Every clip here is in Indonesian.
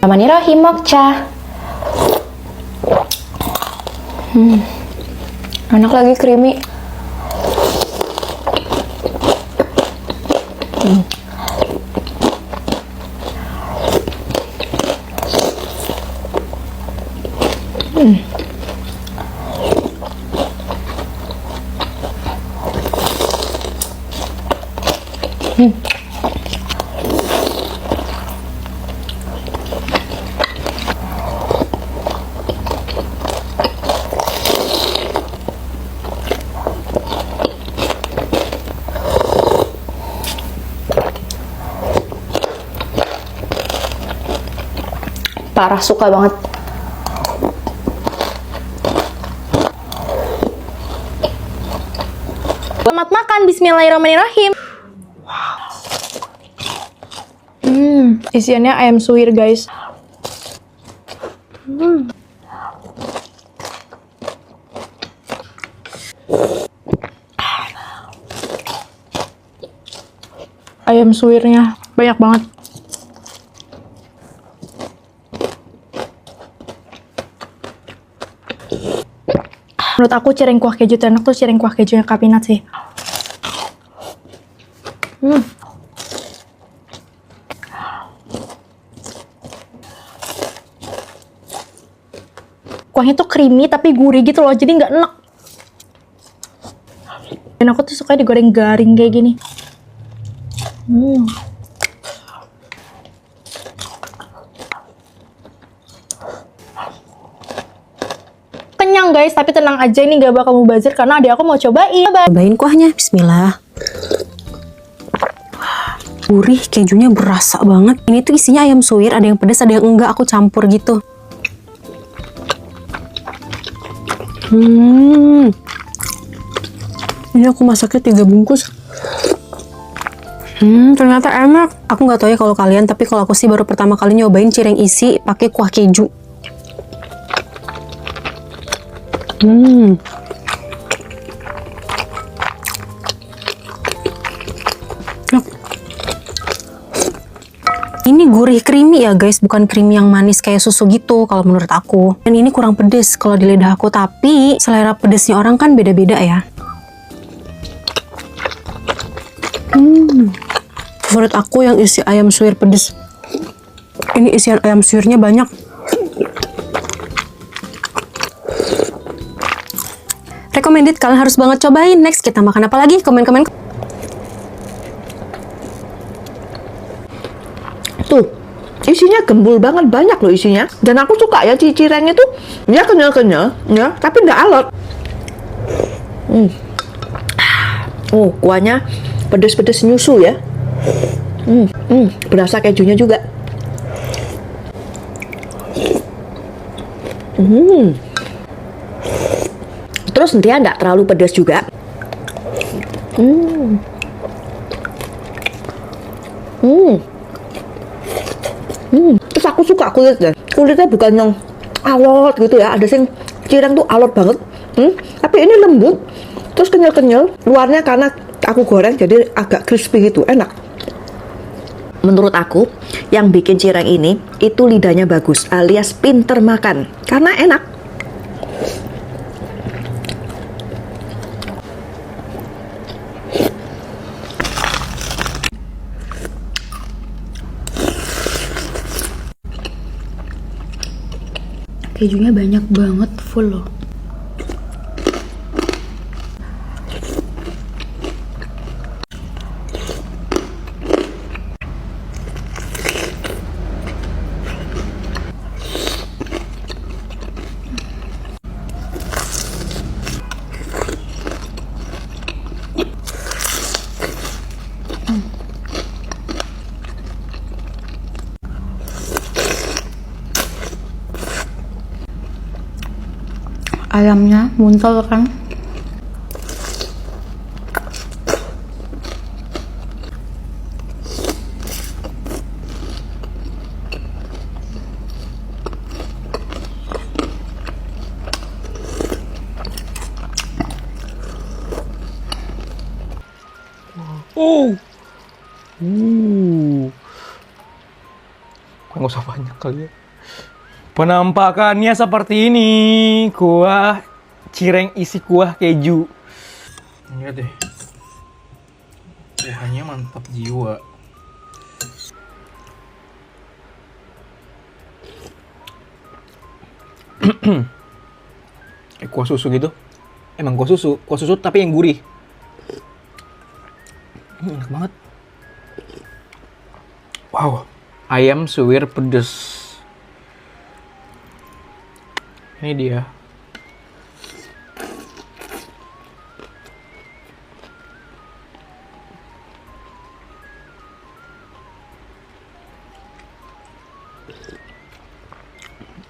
Bismillahirrahmanirrahim, Mokca. Enak lagi, creamy. Parah, suka banget. Selamat makan, bismillahirrahmanirrahim. Isiannya ayam suwir, guys. Ayam suwirnya banyak banget. Menurut aku cireng kuah keju terenak tuh cireng kuah kejunya Kapinat sih. Kuahnya tuh creamy tapi gurih gitu loh, jadi nggak enak. Dan aku tuh suka digoreng garing kayak gini. Kenyang guys, tapi tenang aja, ini gak bakal mubazir karena adik aku mau cobain. Cobain kuahnya, bismillah. Gurih, kejunya berasa banget. Ini tuh isinya ayam suwir, ada yang pedas, ada yang enggak, aku campur gitu. Ini aku masaknya 3 bungkus. Ternyata enak. Aku nggak tahu ya kalau kalian, tapi kalau aku sih baru pertama kali nyobain cireng isi pakai kuah keju. Ini gurih creamy ya guys, bukan creamy yang manis kayak susu gitu kalau menurut aku. Dan ini kurang pedes kalau di lidah aku, tapi selera pedesnya orang kan beda-beda ya. Favorit aku yang isi ayam suwir pedes. Ini isian ayam suwirnya banyak. Recommended, kalian harus banget cobain. Next, kita makan apa lagi? Komen-komen. Tuh, isinya gembul banget, banyak loh isinya. Dan aku suka ya cirengnya tuh, ya kenyal-kenyal, ya, tapi nggak alot. Oh, kuahnya pedes-pedes nyusu ya. Berasa kejunya juga. Terus dia nggak terlalu pedas juga. Terus aku suka kulitnya. Kulitnya bukan yang alot gitu ya. Ada yang cireng tuh alot banget. Tapi ini lembut. Terus kenyal-kenyal. Luarnya karena aku goreng jadi agak crispy gitu. Enak. Menurut aku, yang bikin cireng ini itu lidahnya bagus, alias pinter makan. Karena enak. Kejunya banyak banget, full loh. Ayamnya muntel kan. Nggak usah banyak kali ya. Penampakannya seperti ini. Kuah cireng isi kuah keju. Lihat deh. Kuahnya mantap jiwa. Kuah susu gitu. Emang kuah susu tapi yang gurih. Enak banget. Wow, ayam suwir pedes. Ini dia.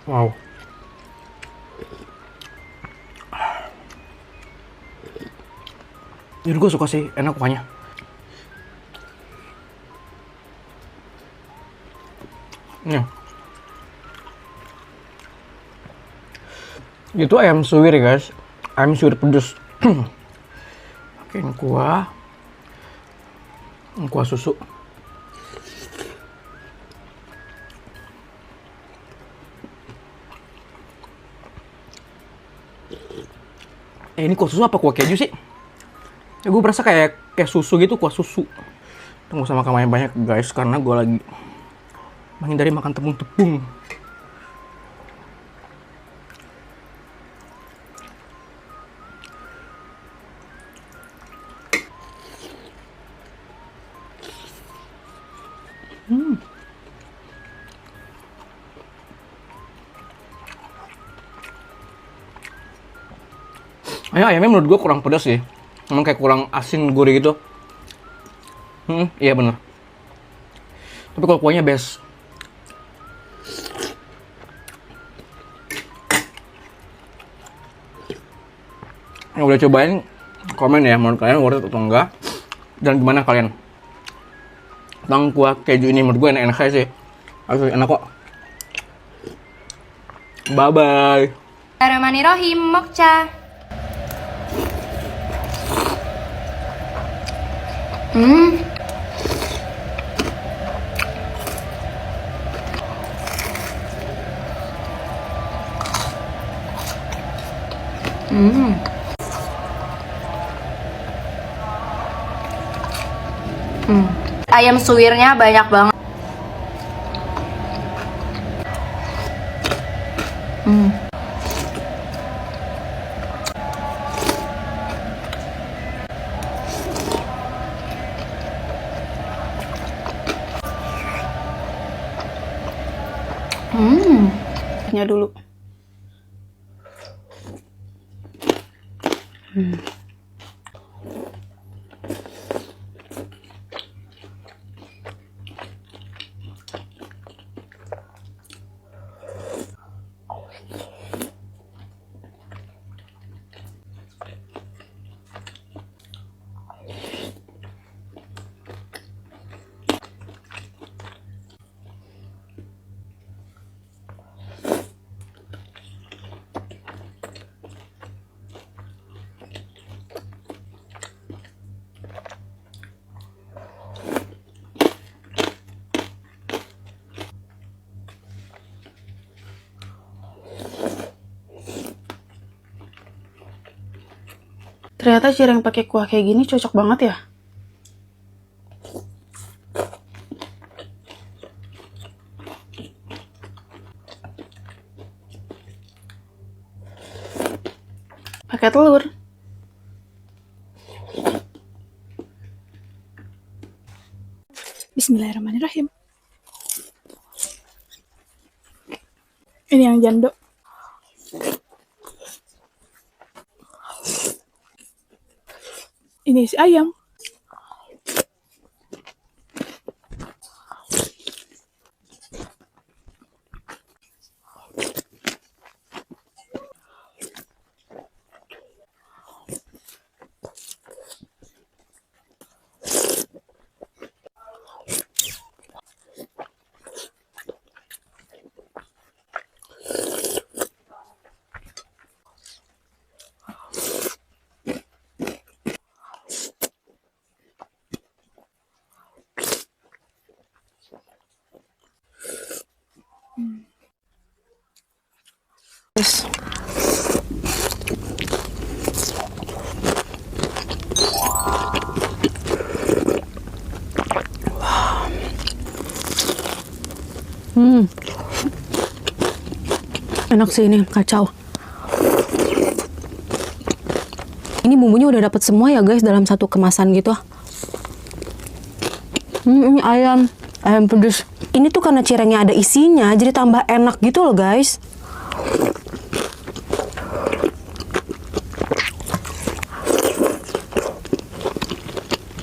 Wow. Jadi gue suka sih, enak kuahnya. Nih. Itu ayam suwir ya guys. Ayam suwir pedes. Oke, ini kuah. Ini kuah susu. Ini kuah susu apa kuah keju sih? Ya, gue berasa kayak susu gitu, kuah susu. Tunggu sama makan banyak guys, karena gue lagi menghindari makan tepung-tepung. Ayamnya menurut gue kurang pedas sih. Emang kayak kurang asin gurih gitu. Iya bener. Tapi kalau kuahnya best. Yang udah cobain, komen ya menurut kalian worth it atau enggak. Dan gimana kalian? Tentang kuah keju ini menurut gue enak-enak aja sih. Asli enak kok. Bye-bye. Bismillahirrahmanirrahim, Mokca. Ayam suwirnya banyak banget. Ya dulu. Ternyata cireng pakai kuah kayak gini cocok banget ya. Pakai telur. Bismillahirrahmanirrahim. Ini yang jando. Ini isi ayam. Enak sih ini, kacau. Ini bumbunya udah dapet semua ya guys dalam satu kemasan gitu. Ini ayam pedes. Ini tuh karena cirengnya ada isinya, jadi tambah enak gitu loh guys.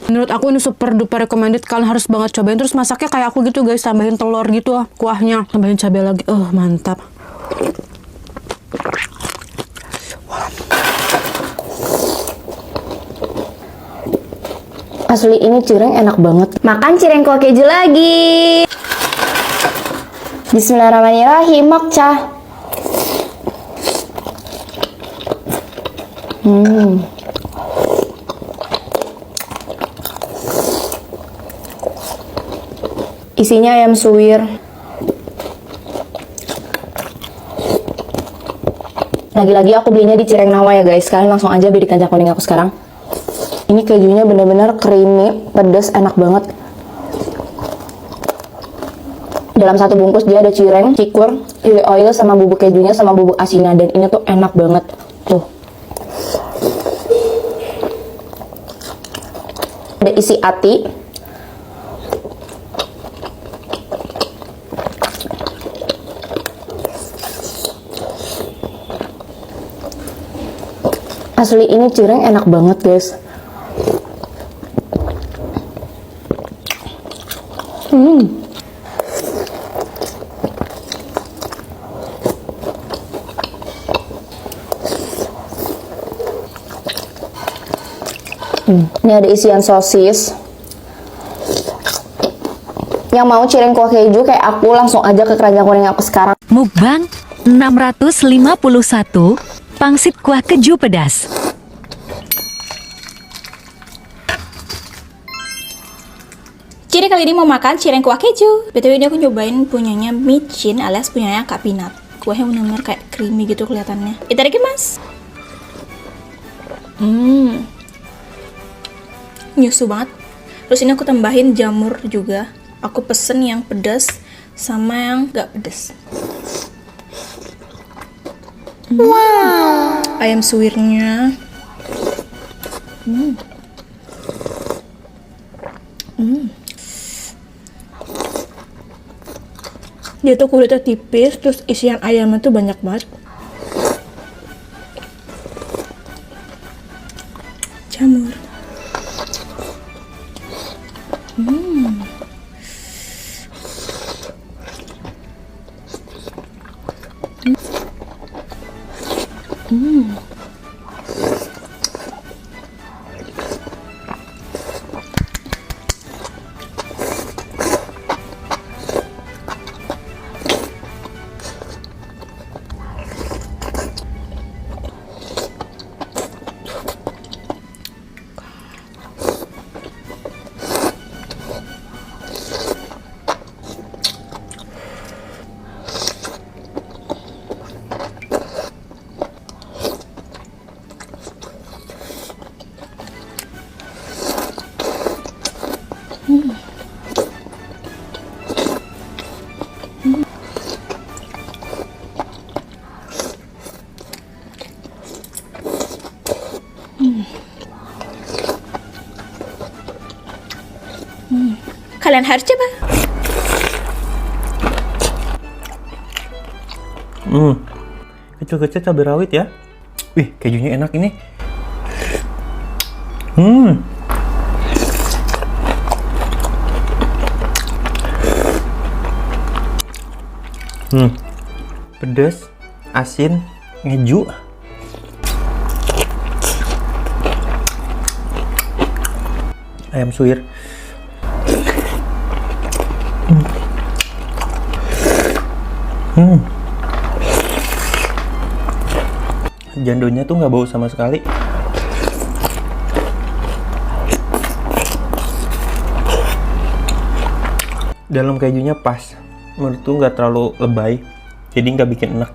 Menurut aku ini super duper recommended, kalian harus banget cobain. Terus masaknya kayak aku gitu guys, tambahin telur gitu kuahnya, tambahin cabai lagi. Mantap. Asli ini cireng enak banget. Makan cireng kuah keju lagi. Bismillahirrahmanirrahim, mokca. Isinya ayam suwir. Lagi-lagi aku belinya di Cireng Nawa ya guys. Kalian langsung aja beli di kancah kuning aku sekarang. Ini kejunya bener-bener creamy, pedas, enak banget. Dalam satu bungkus dia ada cireng, cikur, chili oil, sama bubuk kejunya, sama bubuk asinnya. Dan ini tuh enak banget. Tuh. Ada isi ati. Asli ini cireng enak banget guys. Ini ada isian sosis. Yang mau cireng kuah keju kayak aku langsung aja ke keranjang kuning aku sekarang. Mukbang 651 pangsit kuah keju pedas. Jadi kali ini mau makan cireng kuah keju. BTW ini aku nyobain punyanya Micin alias punyanya Kak Pinat. Kuahnya bener-bener kayak creamy gitu kelihatannya. Itadakimasu. Nyusu banget. Terus ini aku tambahin jamur juga. Aku pesen yang pedas sama yang gak pedas. Wow. Ayam suwirnya. Dia tuh kulitnya tipis, terus isian ayamnya tuh banyak banget. Jamur. Kalian harus coba. Kecil-kecil cabai rawit ya. Wih, kejunya enak ini. Pedas, asin, ngeju. Ayam suwir. Jandonya tuh nggak bau sama sekali. Dalam kejunya pas, menurutku nggak terlalu lebay, jadi nggak bikin enak.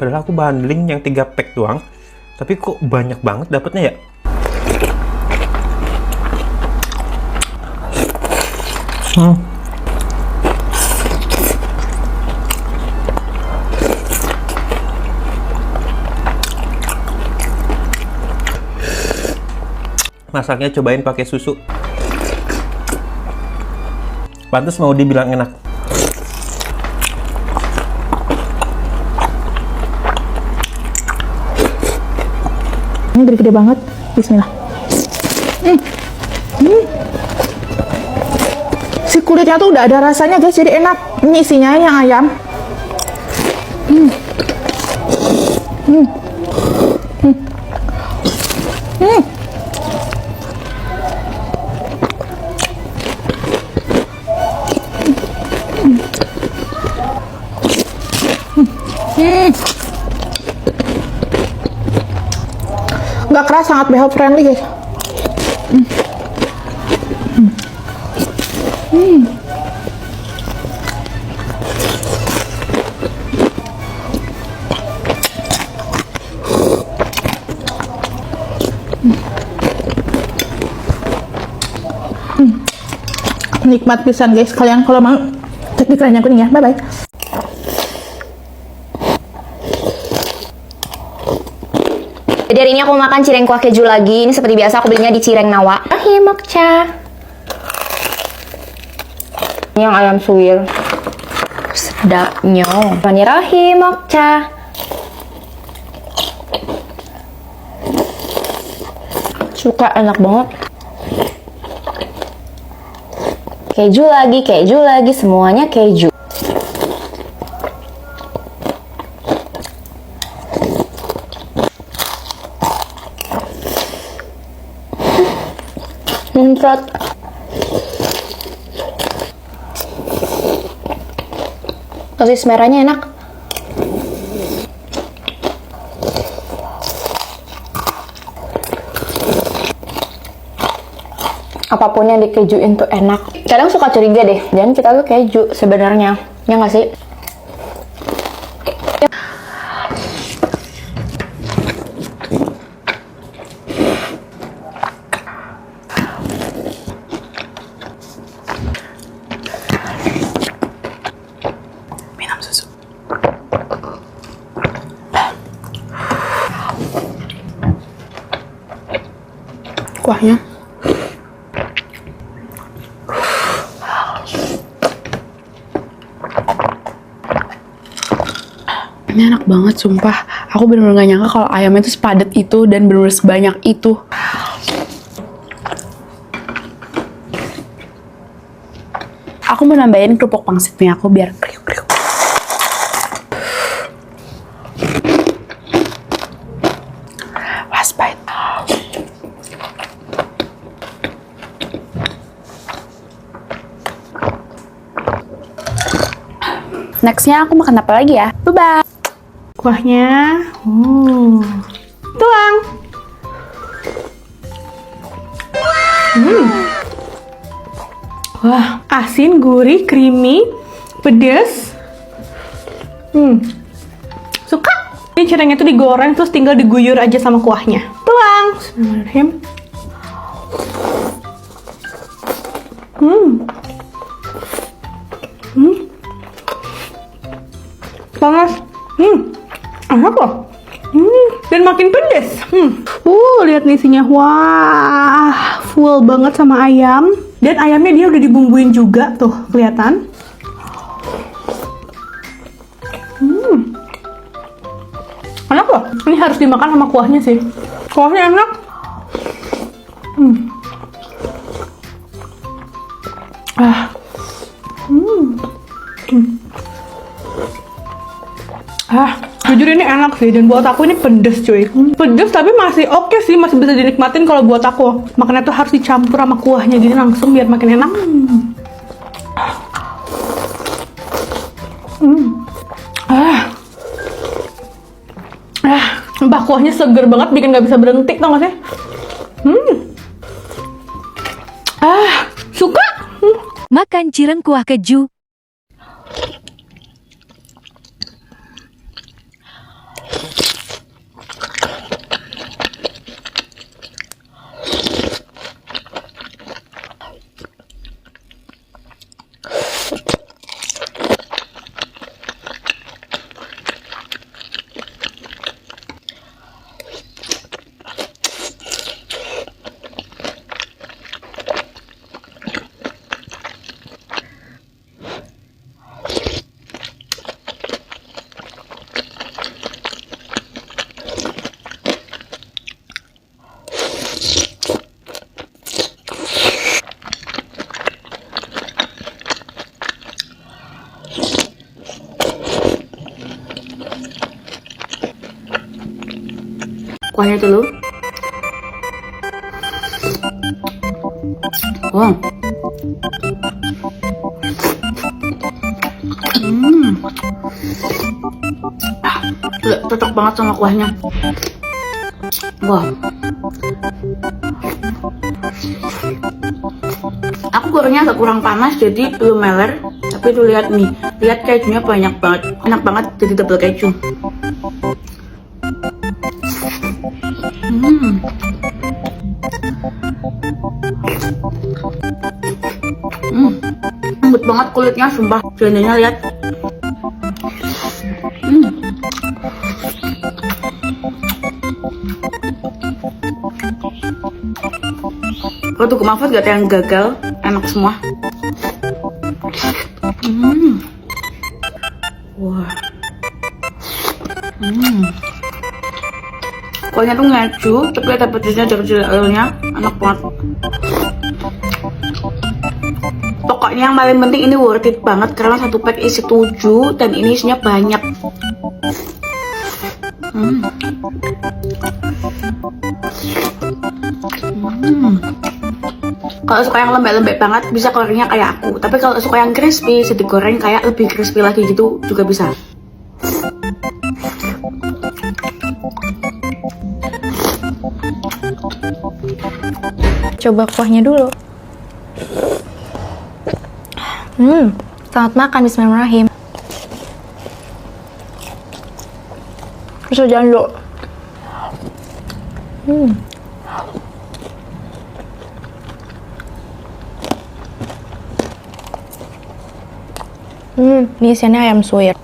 Padahal aku bundling yang 3 pack doang, tapi kok banyak banget dapetnya ya. Masaknya cobain pakai susu. Pantes mau dibilang enak. Ini gede-gede banget. Bismillah. Si kulitnya tuh udah ada rasanya guys, jadi enak. Ini isinya yang ayam. Nggak keras, sangat BH friendly guys. Nikmat pisan guys. Kalian kalau mau cek di keranjang kuning ya. Bye bye. Jadi hari ini aku makan cireng kuah keju lagi. Ini seperti biasa aku belinya di Cireng Nawa. Mokca. Ini yang ayam suwir. Sedapnya. Bismillahirrahmanirrahim, Mokca. Suka, enak banget. Keju lagi, semuanya keju. Muncrat. Sosis merahnya enak. Apapun yang dikejuin tuh enak. Kadang suka curiga deh, dan kita tuh keju sebenarnya, ya nggak sih? Minum susu. Kuahnya ini enak banget, sumpah. Aku bener-bener gak nyangka kalau ayamnya itu sepadat itu dan bener-bener sebanyak itu. Aku mau nambahin kerupuk pangsitnya aku biar kriuk-kriuk. Last bite. Nextnya aku makan apa lagi ya? Bye-bye. Kuahnya, tuang. Wah, asin, gurih, creamy, pedas. Suka. Ini cirengnya tuh digoreng terus tinggal diguyur aja sama kuahnya. Tuang. Bismillahirrahmanirrahim. Panas. Enak loh. Dan makin pedes. Lihat nih isinya. Wah, full banget sama ayam. Dan ayamnya dia udah dibumbuin juga tuh, kelihatan. Enak loh. Ini harus dimakan sama kuahnya sih. Kuahnya enak. Jujur ini enak sih, dan buat aku ini pedes cuy. Pedes tapi masih oke sih, masih bisa dinikmatin kalau buat aku. Makanya tuh harus dicampur sama kuahnya gini langsung biar makin enak. Mbak, kuahnya seger banget, bikin gak bisa berhenti, tau gak sih? Suka? Makan cireng kuah keju. kuahnya dulu. Oh. Cocok banget sama kuahnya. Wah. Aku gorengnya agak kurang panas jadi belum meler. Tapi tuh lihat nih, lihat kejunya banyak banget, enak banget jadi double keju. Lembut banget kulitnya, sumpah. Jadinya lihat. Kalau tuh Mahfud gak ada yang gagal, enak semua. Wah. Kuahnya tuh ngeju, tapi ada pedasnya dari jelly-nya, enak banget. Pokoknya yang paling penting ini worth it banget karena satu pack isi 7 dan ini isinya banyak. Kalau suka yang lembek-lembek banget bisa gorengnya kayak aku. Tapi kalau suka yang crispy, bisa digoreng kayak lebih crispy lagi gitu juga bisa. Coba kuahnya dulu. Selamat makan, bismillahirrahmanirrahim. Bisa jalan dulu. Ini isiannya ayam suwir.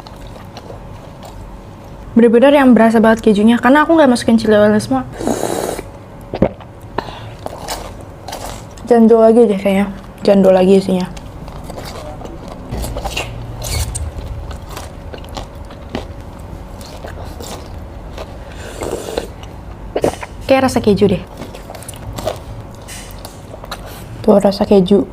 Bener-bener yang berasa banget kejunya, karena aku nggak masukin chili oil semua. Jando lagi deh kayaknya, jando lagi isinya. Kayak rasa keju deh. Tuh rasa keju.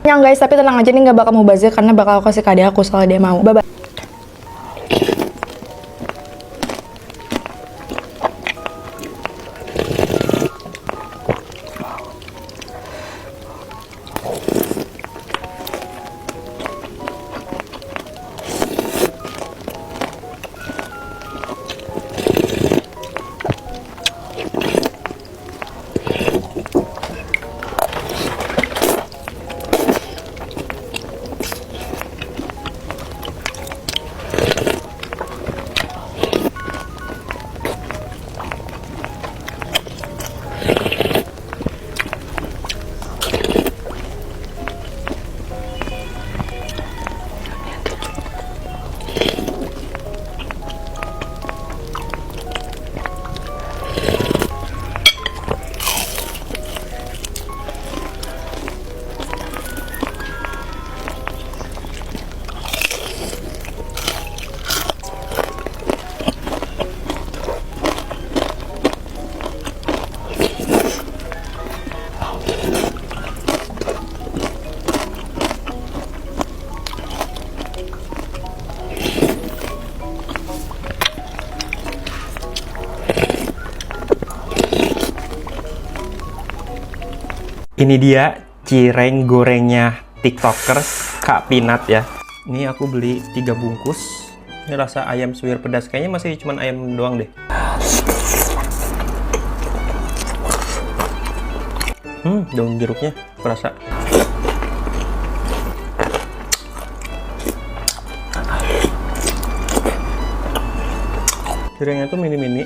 Yang guys, tapi tenang aja nih, nggak bakal mau bazir karena bakal aku kasih ke adik aku soal dia mau. Bye bye. Ini dia cireng gorengnya tiktokers Kak Pinat ya. Ini aku beli 3 bungkus. Ini rasa ayam suwir pedas. Kayaknya masih cuman ayam doang deh. Daun jeruknya kerasa. Cirengnya tuh mini-mini.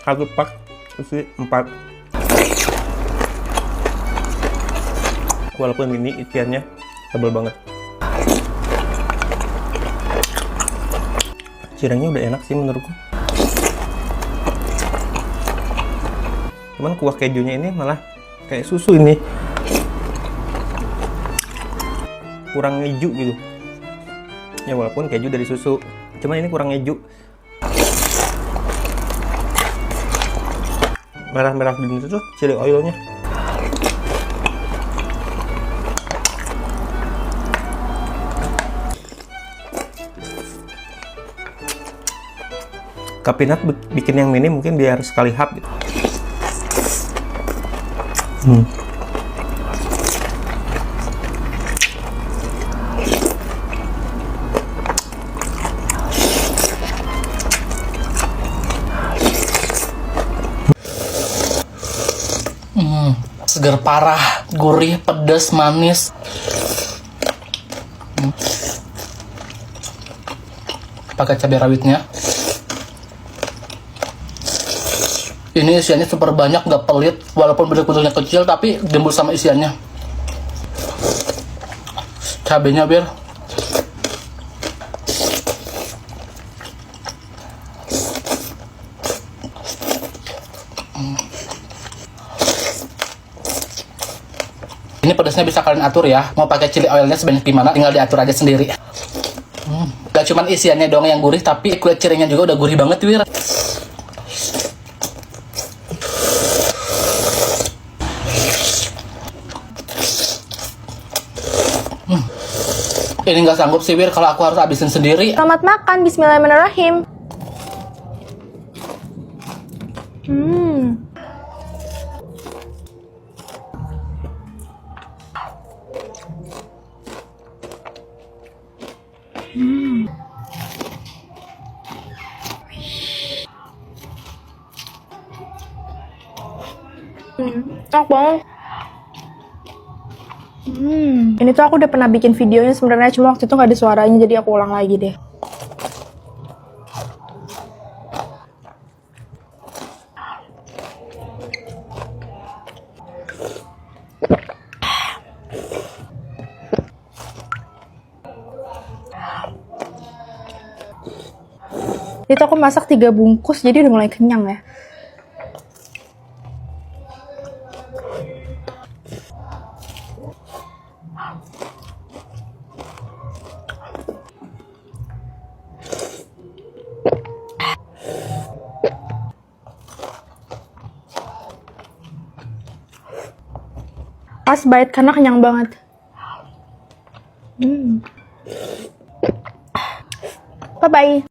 Satu pak isi 4. Walaupun mini, isiannya tebal banget. Cirengnya udah enak sih menurutku. Cuman kuah kejunya ini malah kayak susu ini. Kurang ngeju gitu. Ya walaupun keju dari susu. Cuman ini kurang ngeju. merah-merah gini tuh chili oilnya. Kak Peanut bikin yang mini mungkin biar sekali hap gitu. Seger parah, gurih, pedas, manis. Pakai cabai rawitnya. Ini isiannya super banyak, nggak pelit. Walaupun bentuknya kecil, tapi gembul sama isiannya. Cabenya bir. Ini pedasnya bisa kalian atur ya. Mau pakai chili oilnya sebanyak gimana, tinggal diatur aja sendiri. Gak cuman isiannya doang yang gurih, tapi kulit cirengnya juga udah gurih banget, wir. Ini nggak sanggup sih, wir, kalau aku harus habisin sendiri. Selamat makan, bismillahirrahmanirrahim. Enak banget. Ini tuh aku udah pernah bikin videonya sebenarnya, cuma waktu itu nggak ada suaranya, jadi aku ulang lagi deh. Itu aku masak 3 bungkus, jadi udah mulai kenyang ya. Pas bite karena kenyang banget. Bye-bye.